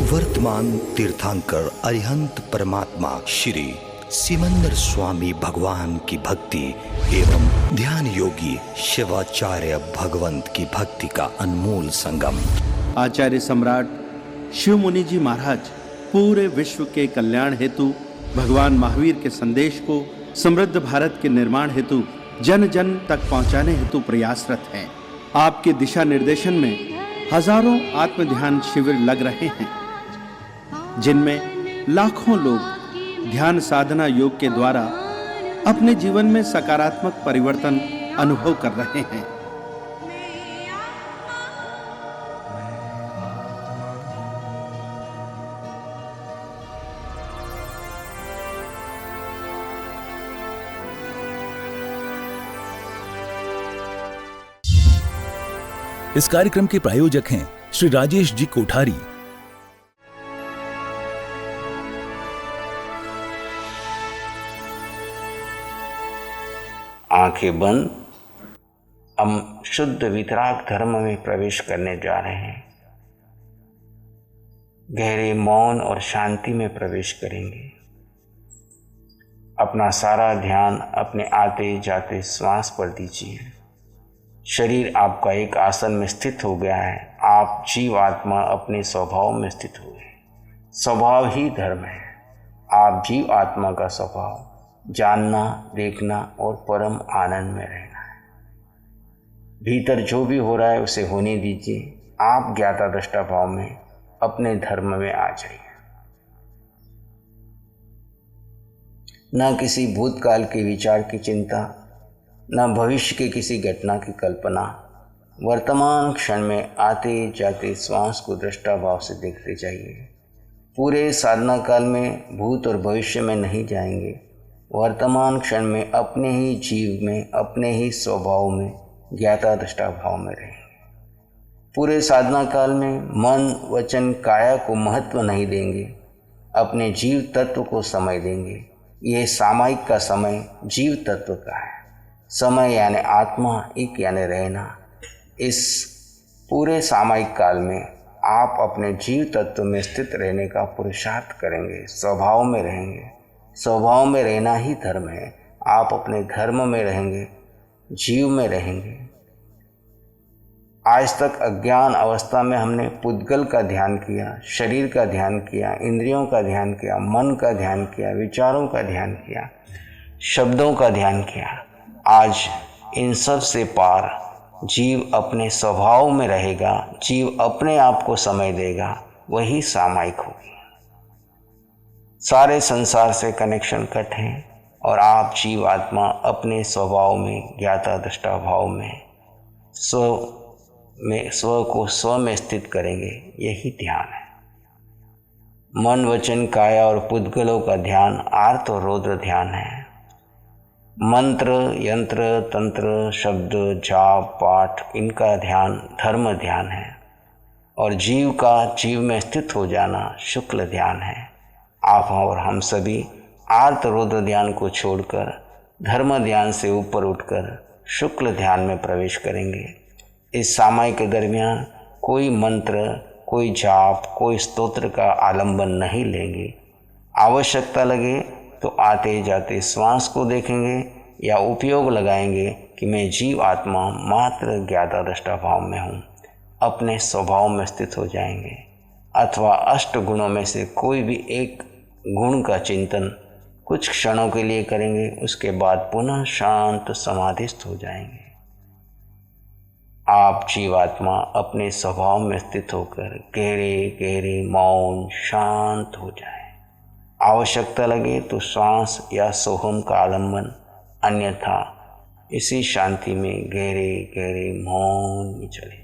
वर्तमान तीर्थंकर अरिहंत परमात्मा श्री सिमंदर स्वामी भगवान की भक्ति एवं ध्यान योगी शिवाचार्य भगवंत की भक्ति का अनमोल संगम। आचार्य सम्राट शिव मुनि जी महाराज पूरे विश्व के कल्याण हेतु भगवान महावीर के संदेश को समृद्ध भारत के निर्माण हेतु जन जन तक पहुंचाने हेतु प्रयासरत हैं। आपके दिशा निर्देशन में हजारों आत्म ध्यान शिविर लग रहे हैं, जिनमें लाखों लोग ध्यान साधना योग के द्वारा अपने जीवन में सकारात्मक परिवर्तन अनुभव कर रहे हैं। इस कार्यक्रम के प्रायोजक हैं श्री राजेश जी कोठारी। आंखें बंद, हम शुद्ध वितराग धर्म में प्रवेश करने जा रहे हैं। गहरे मौन और शांति में प्रवेश करेंगे। अपना सारा ध्यान अपने आते जाते श्वास पर दीजिए। शरीर आपका एक आसन में स्थित हो गया है। आप जीव आत्मा अपने स्वभाव में स्थित हुए। स्वभाव ही धर्म है। आप जीव आत्मा का स्वभाव जानना, देखना और परम आनंद में रहना है। भीतर जो भी हो रहा है उसे होने दीजिए। आप ज्ञाता दृष्टा भाव में अपने धर्म में आ जाइए। न किसी भूतकाल के विचार की चिंता, न भविष्य के किसी घटना की कल्पना। वर्तमान क्षण में आते जाते श्वास को दृष्टा भाव से देखते जाइए। पूरे साधना काल में भूत और भविष्य में नहीं जाएंगे। वर्तमान क्षण में अपने ही जीव में, अपने ही स्वभाव में ज्ञाता दृष्टा भाव में रहेंगे। पूरे साधना काल में मन, वचन, काया को महत्व नहीं देंगे। अपने जीव तत्व को समय देंगे। यह सामायिक का समय जीव तत्व का है। समय यानी आत्मा, एक यानी रहना। इस पूरे सामायिक काल में आप अपने जीव तत्व में स्थित रहने का पुरुषार्थ करेंगे। स्वभाव में रहेंगे। स्वभाव में रहना ही धर्म है। आप अपने धर्म में रहेंगे, जीव में रहेंगे। आज तक अज्ञान अवस्था में हमने पुद्गल का ध्यान किया, शरीर का ध्यान किया, इंद्रियों का ध्यान किया, मन का ध्यान किया, विचारों का ध्यान किया, शब्दों का ध्यान किया। आज इन सब से पार जीव अपने स्वभाव में रहेगा। जीव अपने आप को समय देगा। वही सामायिक होगी। सारे संसार से कनेक्शन कट है और आप जीव आत्मा अपने स्वभाव में, ज्ञाता दृष्टा भाव में स्व को स्व में स्थित करेंगे। यही ध्यान है। मन, वचन, काया और पुद्गलों का ध्यान आर्त और रौद्र ध्यान है। मंत्र, यंत्र, तंत्र, शब्द, जाप, पाठ, इनका ध्यान धर्म ध्यान है। और जीव का जीव में स्थित हो जाना शुक्ल ध्यान है। आप और हम सभी आर्त रौद्र ध्यान को छोड़कर धर्म ध्यान से ऊपर उठकर शुक्ल ध्यान में प्रवेश करेंगे। इस सामायिक के दरमियान कोई मंत्र, कोई जाप, कोई स्तोत्र का आलंबन नहीं लेंगे। आवश्यकता लगे तो आते जाते श्वास को देखेंगे या उपयोग लगाएंगे कि मैं जीव आत्मा मात्र ज्ञाता दृष्टा भाव में हूँ। अपने स्वभाव में स्थित हो जाएंगे। अथवा अष्ट गुणों में से कोई भी एक गुण का चिंतन कुछ क्षणों के लिए करेंगे। उसके बाद पुनः शांत समाधिस्थ हो जाएंगे। आप जीवात्मा अपने स्वभाव में स्थित होकर गहरे गहरे मौन शांत हो जाए। आवश्यकता लगे तो श्वास या सोहम का आलंबन, अन्यथा इसी शांति में गहरे गहरे मौन में चले जाए।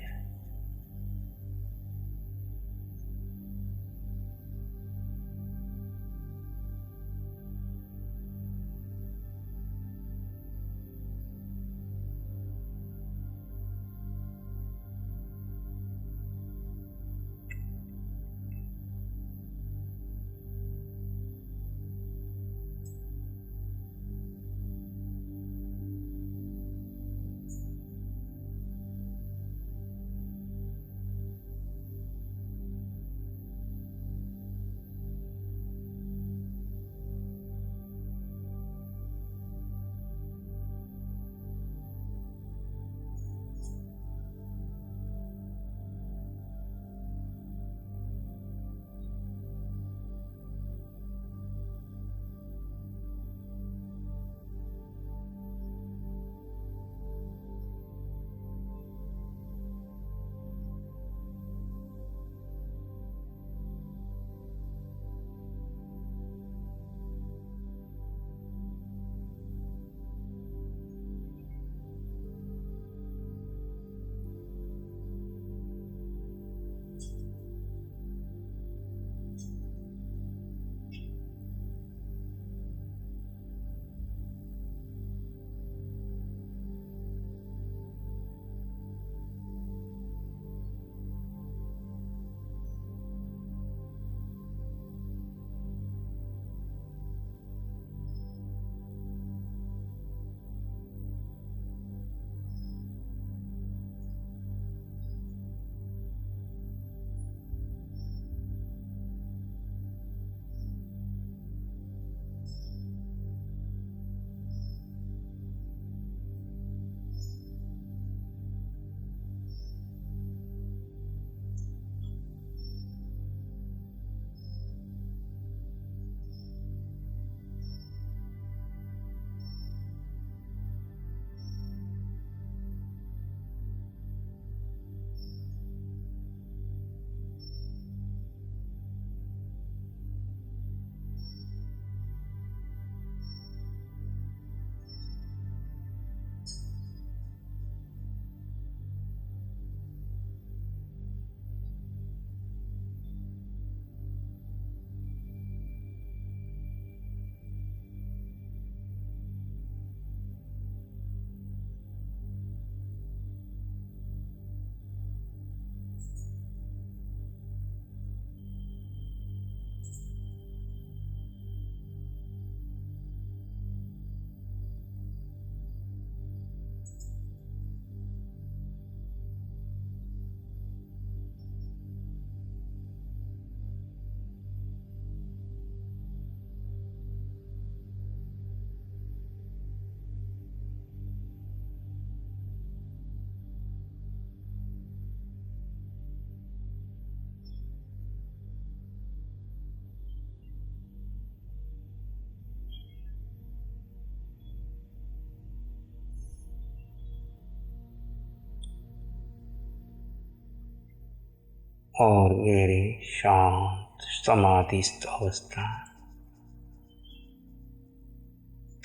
और गहरे शांत समाधिस्थ अवस्था।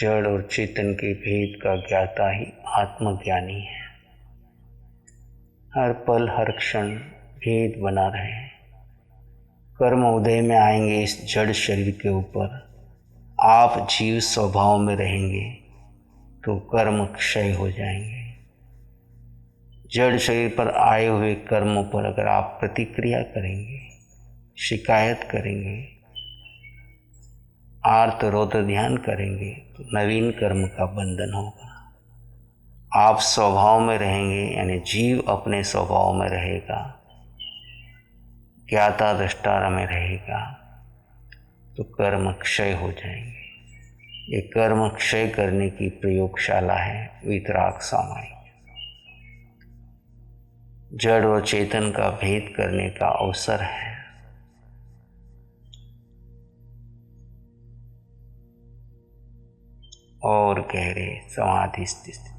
जड़ और चेतन के भेद का ज्ञाता ही आत्मज्ञानी है। हर पल हर क्षण भेद बना रहे। कर्म उदय में आएंगे इस जड़ शरीर के ऊपर। आप जीव स्वभाव में रहेंगे तो कर्म क्षय हो जाएंगे। जड़ शरीर पर आए हुए कर्मों पर अगर आप प्रतिक्रिया करेंगे, शिकायत करेंगे, आर्त रोदन ध्यान करेंगे तो नवीन कर्म का बंधन होगा। आप स्वभाव में रहेंगे यानी जीव अपने स्वभाव में रहेगा, ज्ञाता दृष्टा में रहेगा तो कर्म क्षय हो जाएंगे। ये कर्म क्षय करने की प्रयोगशाला है वीतराग सामायिक। जड़ और चेतन का भेद करने का अवसर है। और गहरे समाधि स्थिति।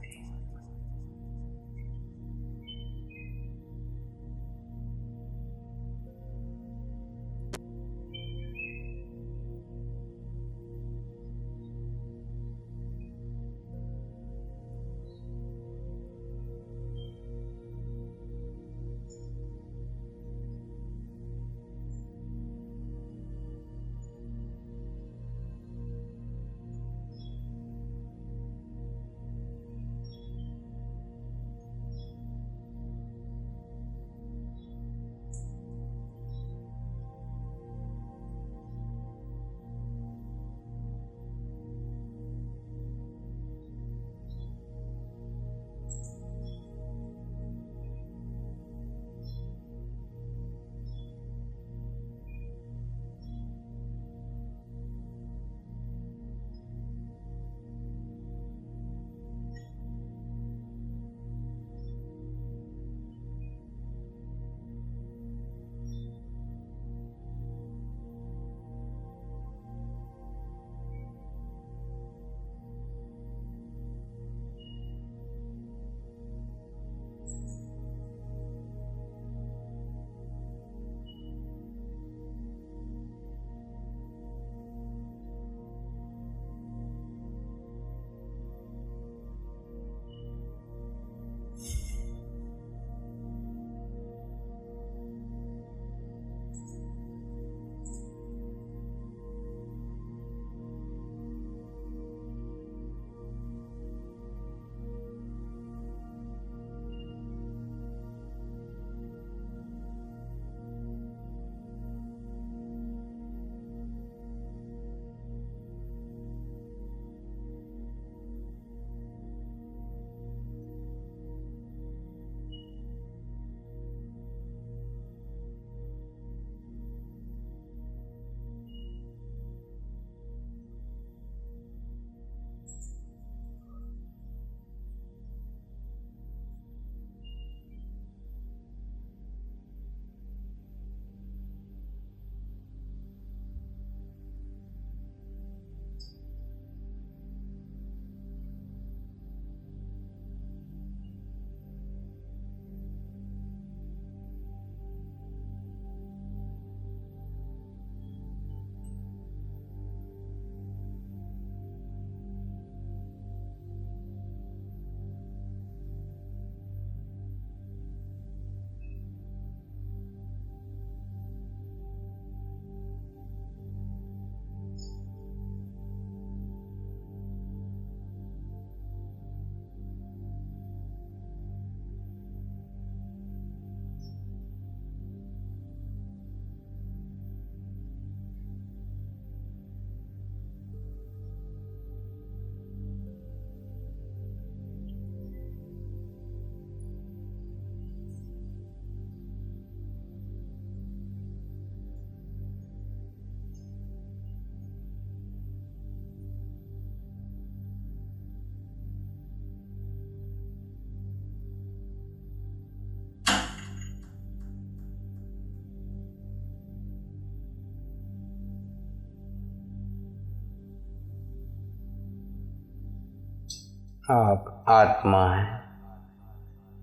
आप आत्मा हैं,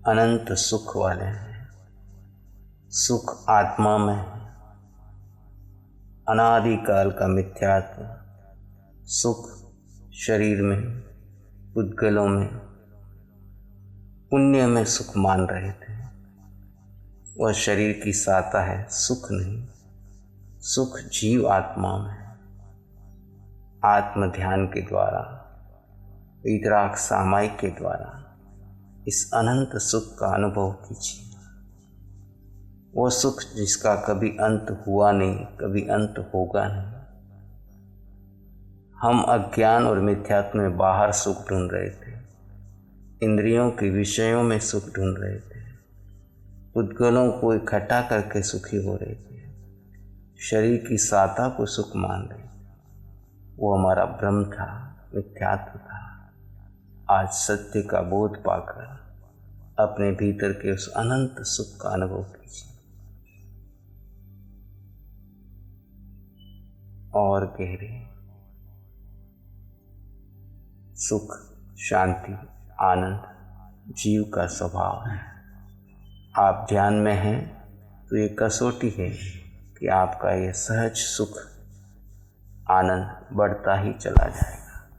अनंत सुख वाले हैं, सुख आत्मा में है, अनादिकाल का मिथ्यात्व। सुख शरीर में, पुद्गलों में, पुण्य में सुख मान रहे थे। वह शरीर की साता है, सुख नहीं। सुख जीव आत्मा में है। आत्म ध्यान के द्वारा, वितराग सामायिक के द्वारा इस अनंत सुख का अनुभव कीजिए। वो सुख जिसका कभी अंत हुआ नहीं, कभी अंत होगा नहीं। हम अज्ञान और मिथ्यात्व में बाहर सुख ढूंढ रहे थे, इंद्रियों के विषयों में सुख ढूंढ रहे थे, पुद्गलों को इकट्ठा करके सुखी हो रहे थे, शरीर की साता को सुख मान रहे थे। वो हमारा भ्रम था, मिथ्यात्व था। आज सत्य का बोध पाकर अपने भीतर के उस अनंत सुख का अनुभव कीजिए। और गहरे सुख, शांति, आनंद जीव का स्वभाव है। आप ध्यान में हैं तो ये कसौटी है कि आपका ये सहज सुख, आनंद बढ़ता ही चला जाएगा।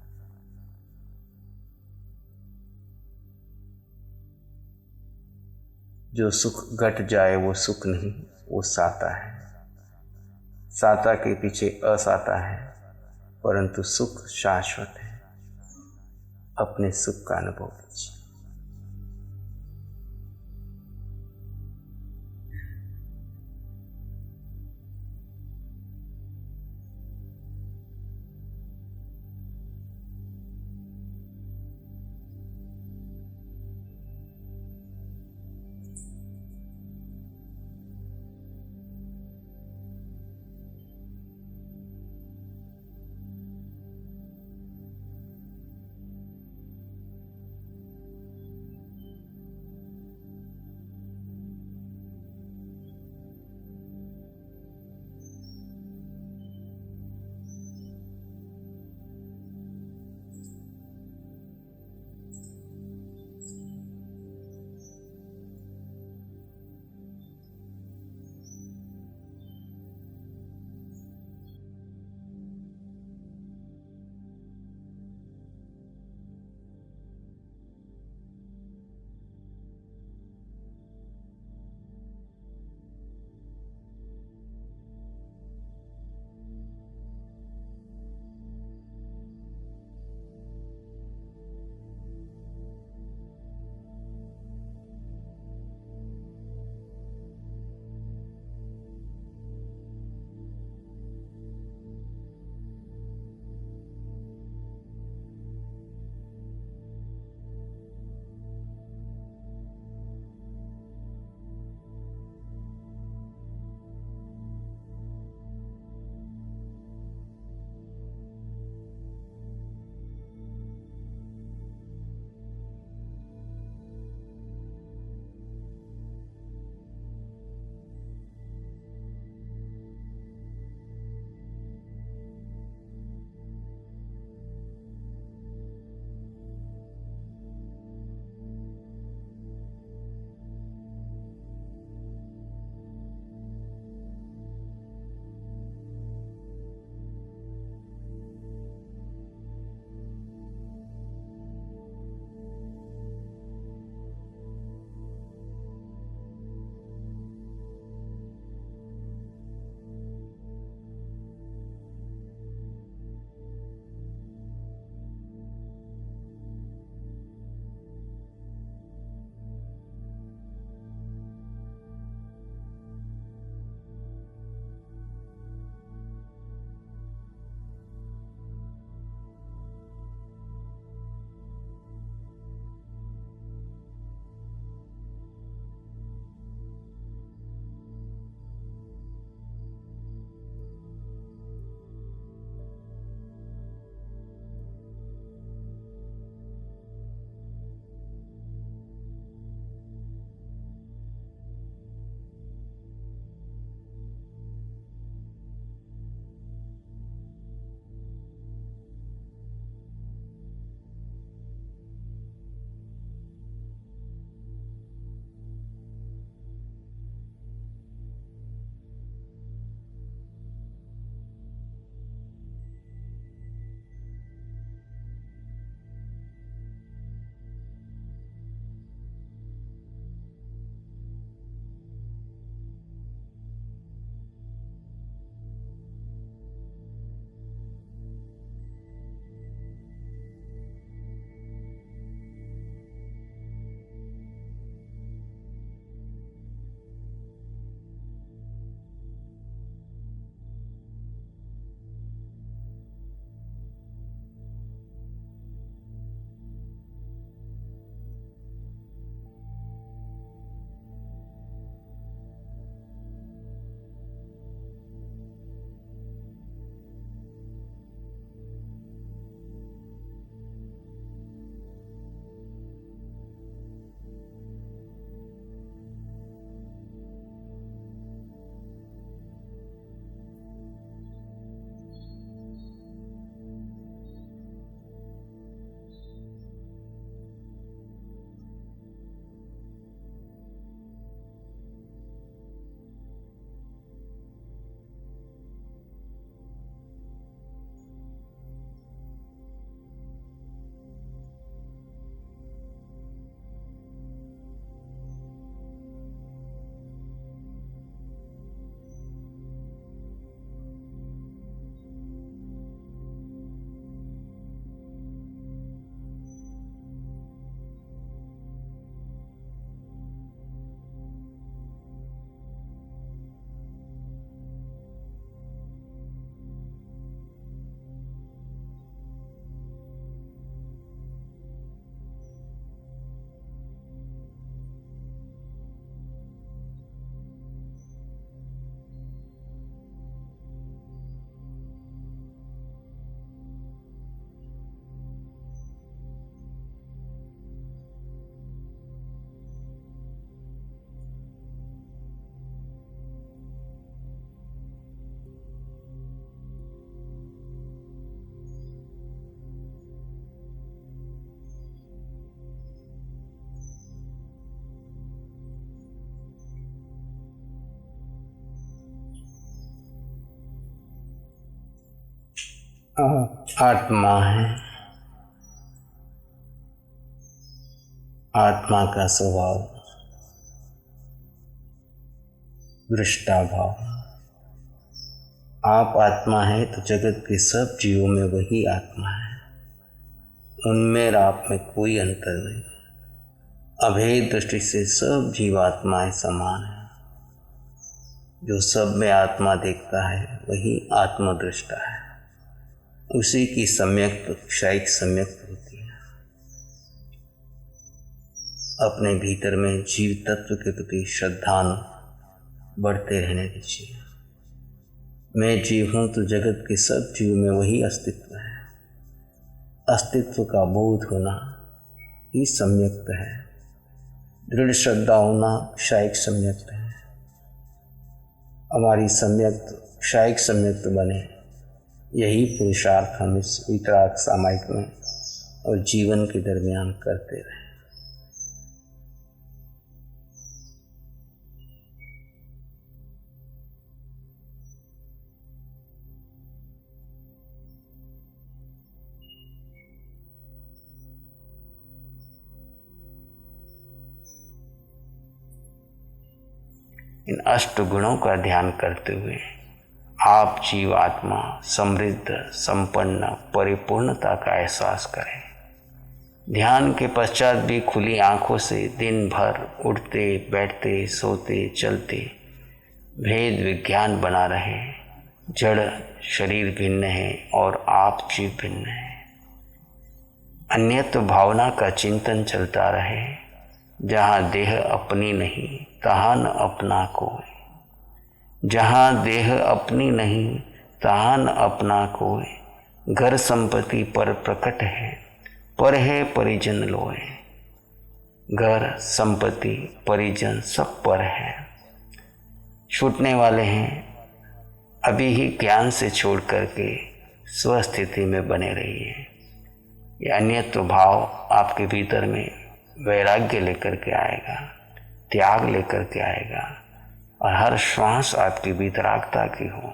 जो सुख घट जाए वो सुख नहीं, वो साता है। साता के पीछे असाता है, परंतु सुख शाश्वत है। अपने सुख का अनुभव कीजिए। आत्मा है। आत्मा का स्वभाव दृष्टा भाव। आप आत्मा है तो जगत के सब जीवों में वही आत्मा है, उनमें और आप में कोई अंतर नहीं। अभेद दृष्टि से सब जीवात्माएं समान हैं। जो सब में आत्मा देखता है वही आत्मदृष्टा है, उसी की सम्यक क्षयिक सम्यक होती है। अपने भीतर में जीव तत्व के प्रति श्रद्धान बढ़ते रहने दीजिए। मैं जीव हूँ तो जगत के सब जीव में वही अस्तित्व है। अस्तित्व का बोध होना ही सम्यक्त है। दृढ़ श्रद्धा होना क्षयिक सम्यक्त है। हमारी सम्यक्त क्षयिक सम्यक्त बने, यही पुरुषार्थ हम इस वितराग सामायिक में और जीवन के दरमियान करते रहे। इन अष्ट गुणों का ध्यान करते हुए आप जीवात्मा समृद्ध, संपन्न, परिपूर्णता का एहसास करें। ध्यान के पश्चात भी खुली आंखों से दिन भर उठते बैठते सोते चलते भेद विज्ञान बना रहे। जड़ शरीर भिन्न है और आप जीव भिन्न है। अन्यत्व भावना का चिंतन चलता रहे। जहाँ देह अपनी नहीं तहाँ न अपना कोई। जहाँ देह अपनी नहीं तहाँ न अपना कोई। घर संपत्ति पर प्रकट है, पर है परिजन लोए। घर संपत्ति परिजन सब पर है। छूटने वाले हैं, अभी ही ज्ञान से छोड़ करके स्वस्थिति में बने रहिए। ये अन्यत्व भाव आपके भीतर में वैराग्य लेकर के आएगा, त्याग लेकर के आएगा और हर श्वास आपकी वितरागता की हो।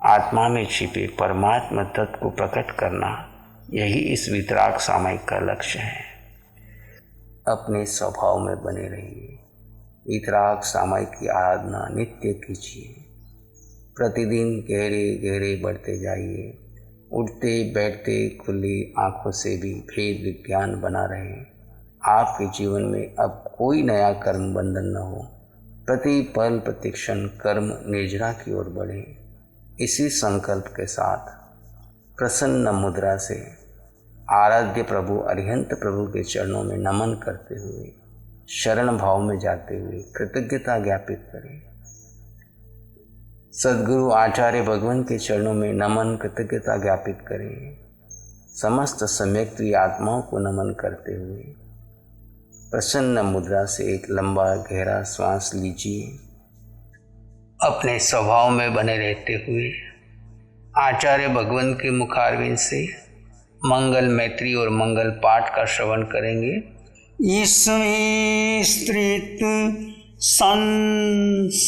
आत्मा में छिपे परमात्मा तत्व को प्रकट करना, यही इस वितराग सामायिक का लक्ष्य है। अपने स्वभाव में बने रहिए। वितराग सामायिक की आराधना नित्य कीजिए। प्रतिदिन गहरे गहरे बढ़ते जाइए। उठते बैठते खुली आंखों से भी भेद विज्ञान बना रहे। आपके जीवन में अब कोई नया कर्म बंधन न हो। प्रति पल प्रतिक्षण कर्म निर्जरा की ओर बढ़े। इसी संकल्प के साथ प्रसन्न मुद्रा से आराध्य प्रभु अरिहंत प्रभु के चरणों में नमन करते हुए, शरण भाव में जाते हुए कृतज्ञता ज्ञापित करें। सद्गुरु आचार्य भगवान के चरणों में नमन कृतज्ञता ज्ञापित करें। समस्त सम्यक्त आत्माओं को नमन करते हुए प्रसन्न मुद्रा से एक लंबा गहरा श्वास लीजिए। अपने स्वभाव में बने रहते हुए आचार्य भगवान के मुखारविंद से मंगल मैत्री और मंगल पाठ का श्रवण करेंगे। इसमें स्त्रित संसार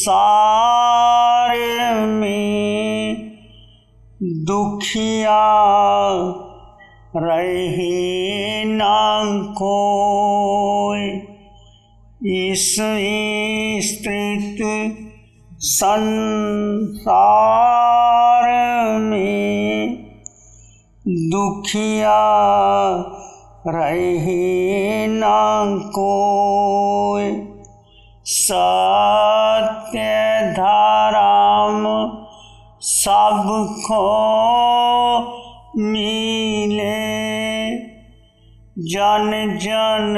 में दुखिया रहे ना कोई। इस स्त्रित संसार में दुखिया रहे ना कोई। सत्य धाराम सबको मिले। जन जन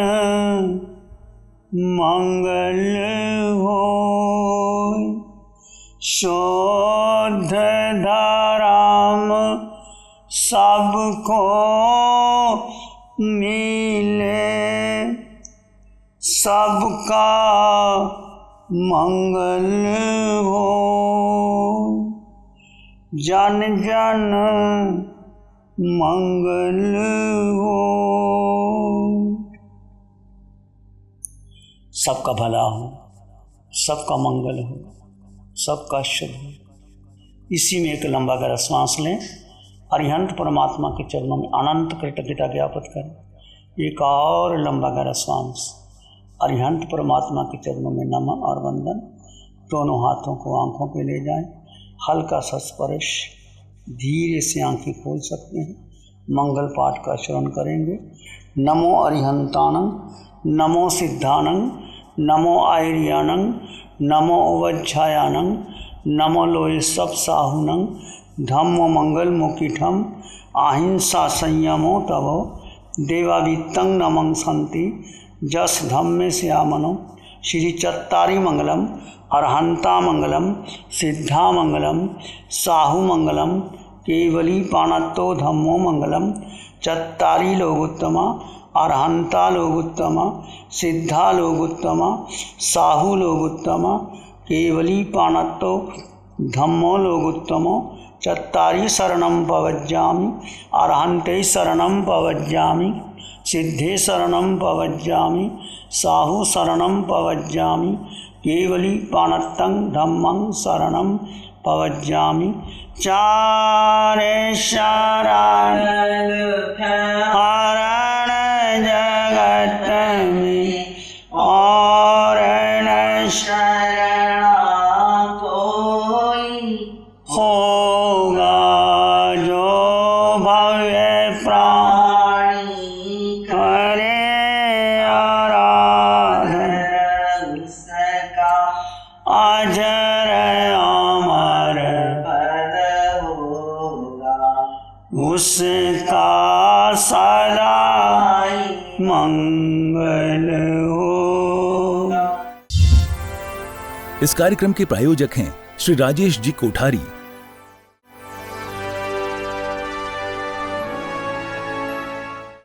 मंगल हो। शोध धाराम सबको मिले। सबका मंगल हो। जन जन मंगल हो। सबका भला हो, सबका मंगल हो, सबका शुभ हो। इसी में एक लंबा गहरा सांस लें अरिहंत परमात्मा के चरणों में अनंत कृतज्ञता ज्ञापित करें। एक और लंबा गहरा श्वास अरिहंत परमात्मा के चरणों में नमन और वंदन। दोनों हाथों को आंखों पे ले जाएं, हल्का सा स्पर्श, धीरे से आंखें खोल सकते हैं। मंगल पाठ का चरण करेंगे। नमो अरिहंतानं, नमो सिद्धानं, नमो आयर्यानं, नमो उवज्झायानं, नमो लोये सब साहुनं, धम्मो मंगल मुकीठम, अहिंसा संयमो तवो, देवावित्तं नमं संति, जस धम्मे श्यामनो। श्री चत्तारी मंगलम, अरहंता मंगलम, सिद्धा मंगलम, साहु मंगलम, केवली पाणत्तो धम्मो मंगलम। चत्तारी लोगोत्तमा, अरहंता लोगोत्तमा, सिद्धा लोगोत्तमा, साहु लोगोत्तमा, केवली पाणत्तो धम्मो लोगोत्तमो। चत्तारी शरणं पवज्जामि, अरहंते शरणं पवज्जामि, सिद्धे शरणं पवज्जामि, साहु शरणं पवज्जामि, केवली पाणत्तं धम्मं शरणं पवज्जामि। चारे शरण हरण जगत में, और न शरण कोई होगा जो भव्य प्राणी करे आराधन उसका अजर अमर पद होगा, उसका सदा मंगल होगा। इस कार्यक्रम के प्रायोजक हैं श्री राजेश जी कोठारी,